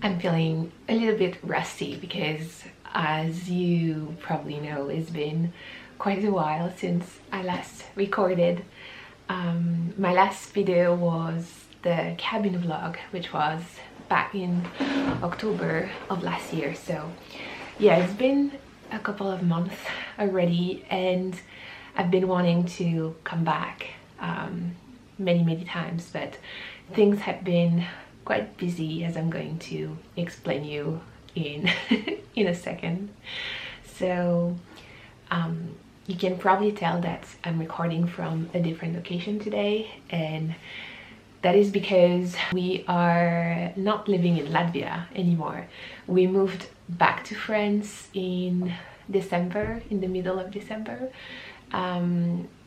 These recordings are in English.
I'm feeling a little bit rusty because, as you probably know, it's been quite a while since I last recorded. My last video was the cabin vlog, which was back in October of last year. So yeah, it's been a couple of months already, and I've been wanting to come back many times, but things have been quite busy, as I'm going to explain you in in a second. So you can probably tell that I'm recording from a different location today, and that is because we are not living in Latvia anymore. We moved back to France in December, in the middle of December.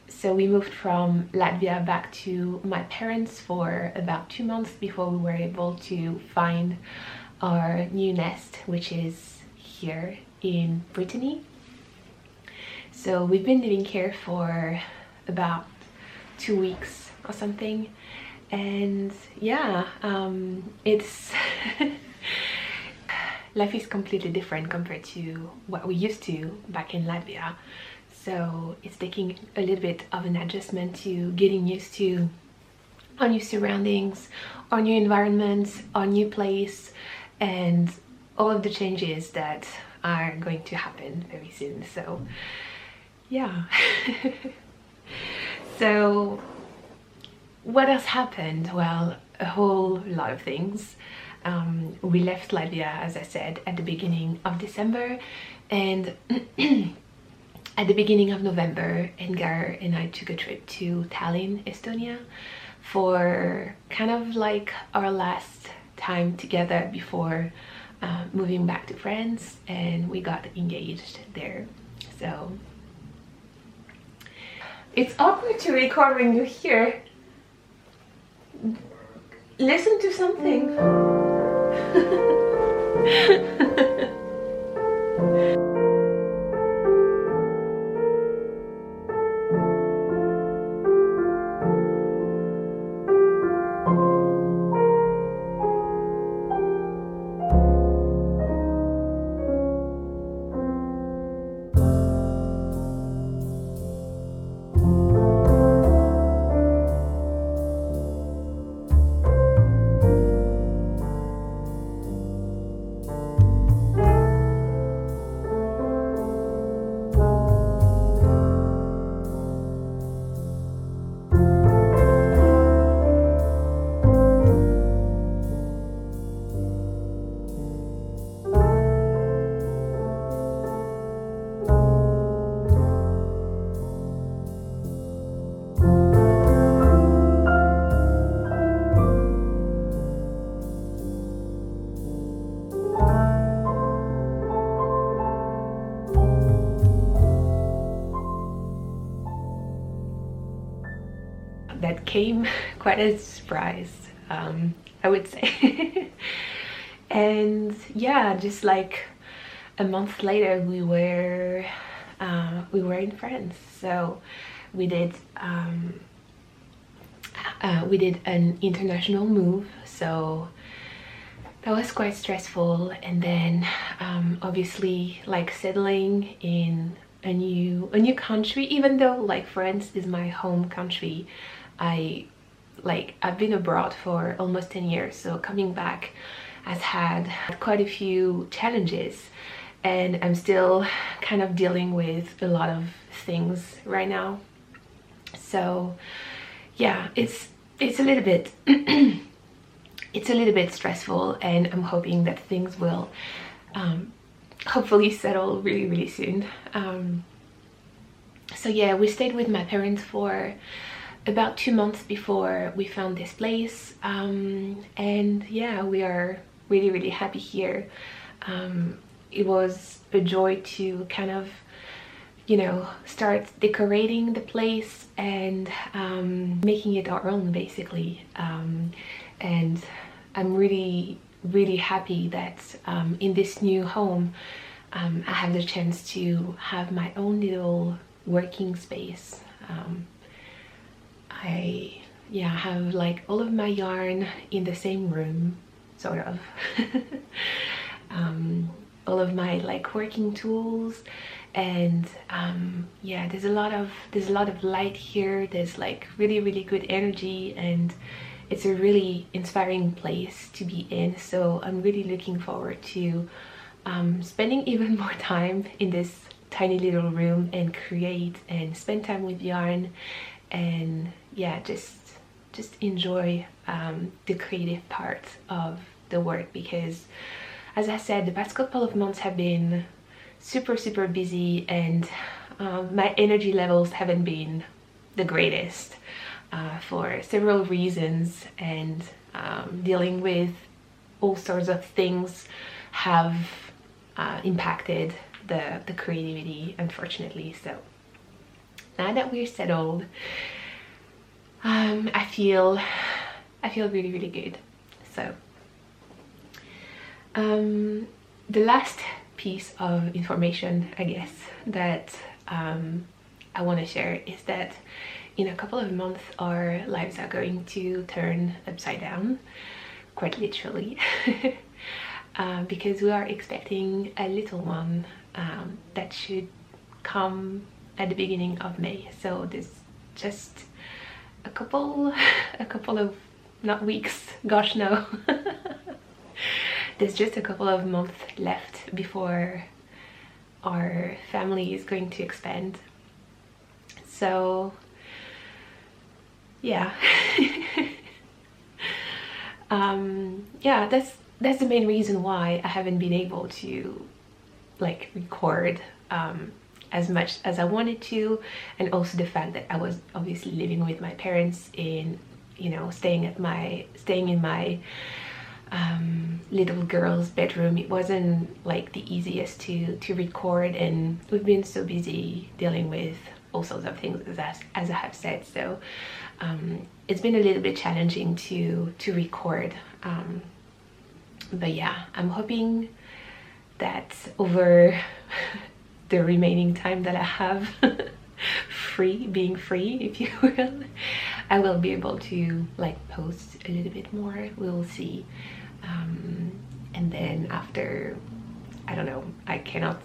So we moved from Latvia back to my parents for about 2 months before we were able to find our new nest, which is here in Brittany. So we've been living here for about 2 weeks or something, and yeah, it's life is completely different compared to what we used to back in Latvia. So it's taking a little bit of an adjustment to getting used to our new surroundings, our new environment, our new place, and all of the changes that are going to happen very soon. So yeah. So what has happened? Well, a whole lot of things. We left Latvia, as I said, at the beginning of December, and at the beginning of November, Edgar and I took a trip to Tallinn, Estonia, for kind of like our last time together before moving back to France, and we got engaged there. So it's awkward to record when you're here. Listen to something. That came quite a surprise, I would say. And yeah, just like a month later we were in France. So we did an international move, so that was quite stressful. And then obviously like settling in a new country, even though like France is my home country, I've been abroad for almost 10 years, so coming back has had quite a few challenges, and I'm still kind of dealing with a lot of things right now. So yeah, it's a little bit it's a little bit stressful, and I'm hoping that things will hopefully settle really soon. So yeah, we stayed with my parents for about 2 months before we found this place, and yeah, we are really happy here. It was a joy to kind of, you know, start decorating the place and making it our own, basically. And I'm really happy that in this new home I have the chance to have my own little working space. I have like all of my yarn in the same room, sort of. All of my like working tools, and yeah, there's a lot of light here. There's like really good energy, and it's a really inspiring place to be in. So I'm really looking forward to spending even more time in this tiny little room and create and spend time with yarn, and yeah, just enjoy the creative part of the work, because as I said, the past couple of months have been super busy, and my energy levels haven't been the greatest for several reasons, and dealing with all sorts of things have impacted the creativity, unfortunately. So now that we're settled, I feel really good. So the last piece of information, I guess, that I want to share is that in a couple of months our lives are going to turn upside down, quite literally. Because we are expecting a little one that should come at the beginning of May. So there's just a couple of, not weeks, gosh no. There's just a couple of months left before our family is going to expand. So yeah. Yeah, that's the main reason why I haven't been able to like record as much as I wanted to, and also the fact that I was obviously living with my parents in, you know, staying in my little girl's bedroom. It wasn't like the easiest to record, and we've been so busy dealing with all sorts of things, as I have said. So it's been a little bit challenging to record, but yeah, I'm hoping that over the remaining time that I have being free, if you will, I will be able to like post a little bit more. We'll see. And then after, I don't know, I cannot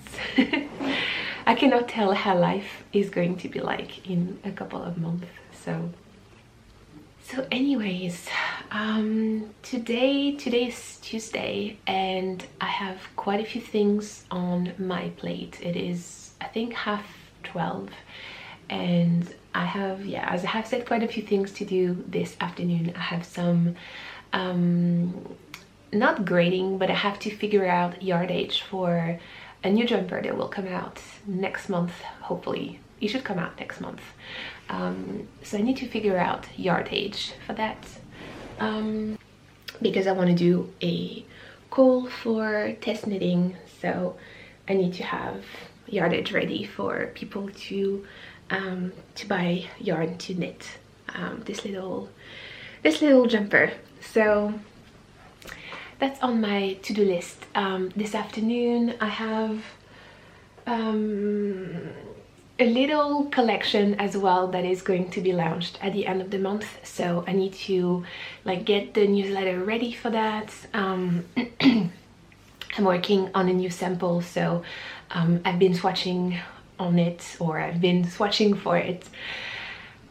I cannot tell how life is going to be like in a couple of months. So anyways, today is Tuesday, and I have quite a few things on my plate. It is, I think, 12:30, and I have, yeah, as I have said, quite a few things to do this afternoon. I have some not grading, but I have to figure out yardage for a new jumper that will come out next month. Hopefully it should come out next month. So I need to figure out yardage for that, because I want to do a call for test knitting, so I need to have yardage ready for people to buy yarn to knit this little this little jumper. So that's on my to-do list. This afternoon I have a little collection as well that is going to be launched at the end of the month, so I need to like get the newsletter ready for that. I'm working on a new sample, so I've been swatching on it, or I've been swatching for it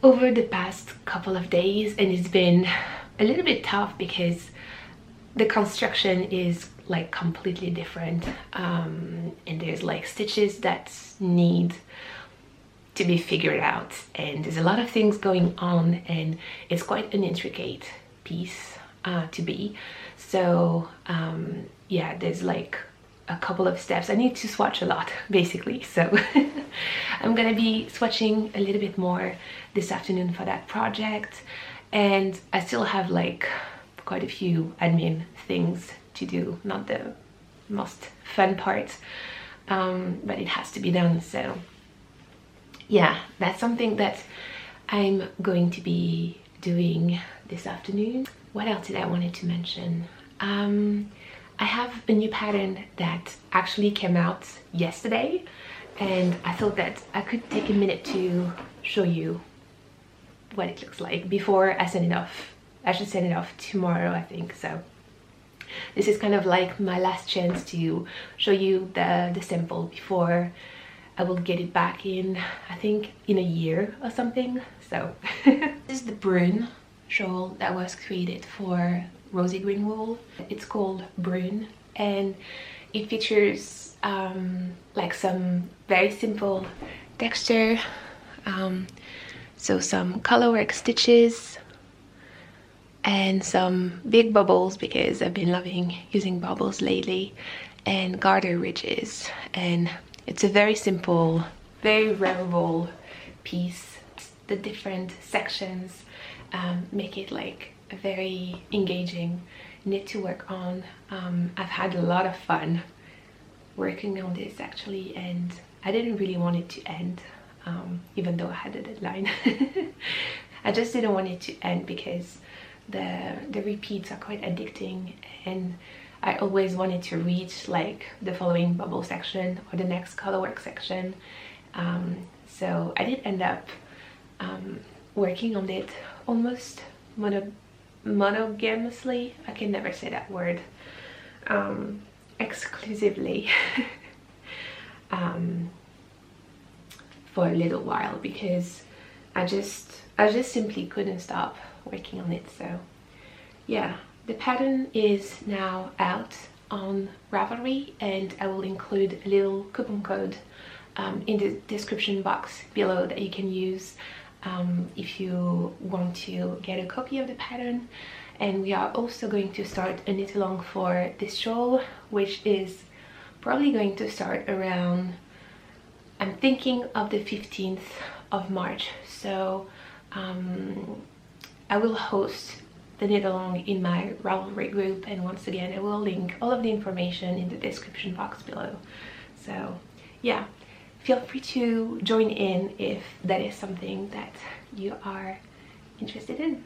over the past couple of days, and it's been a little bit tough because the construction is like completely different, and there's like stitches that need to be figured out, and there's a lot of things going on, and it's quite an intricate piece to be. So yeah, there's like a couple of steps. I need to swatch a lot basically, so I'm gonna be swatching a little bit more this afternoon for that project, and I still have like quite a few admin things to do, not the most fun part, but it has to be done. So yeah, that's something that I'm going to be doing this afternoon. What else did I wanted to mention? I have a new pattern that actually came out yesterday, and I thought that I could take a minute to show you what it looks like before I send it off. I should send it off tomorrow, I think. So this is kind of like my last chance to show you the sample before I will get it back in, I think, in a year or something. So this is the Brune shawl that was created for Rosy Green Wool. It's called Brune, and it features like some very simple texture, so some colorwork stitches and some big bubbles, because I've been loving using bubbles lately, and garter ridges. And it's a very simple, very wearable piece. The different sections make it like a very engaging knit to work on. I've had a lot of fun working on this actually, and I didn't really want it to end, even though I had a deadline. I just didn't want it to end because the repeats are quite addicting, and I always wanted to reach like the following bubble section or the next colorwork section. So I did end up working on it almost monogamously. I can never say that word. Exclusively for a little while, because I just simply couldn't stop working on it. So yeah, the pattern is now out on Ravelry, and I will include a little coupon code in the description box below that you can use if you want to get a copy of the pattern. And we are also going to start a knit along for this shawl, which is probably going to start around, I'm thinking of the 15th of March. So I will host the knit along in my Ravelry group, and once again I will link all of the information in the description box below. So yeah, feel free to join in if that is something that you are interested in.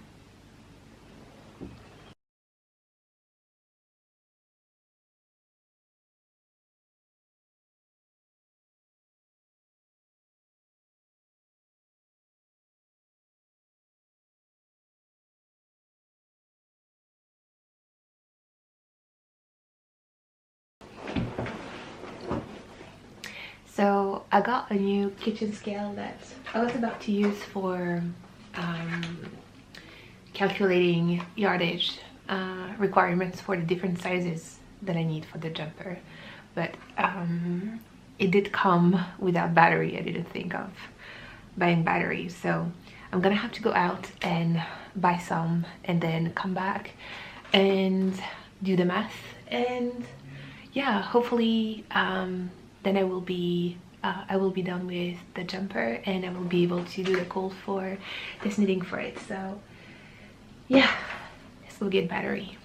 So I got a new kitchen scale that I was about to use for calculating yardage requirements for the different sizes that I need for the jumper, but it did come without battery. I didn't think of buying batteries, so I'm gonna have to go out and buy some and then come back and do the math, and yeah, hopefully then I will be done with the jumper, and I will be able to do the call for this knitting for it. So yeah, let's go get battery.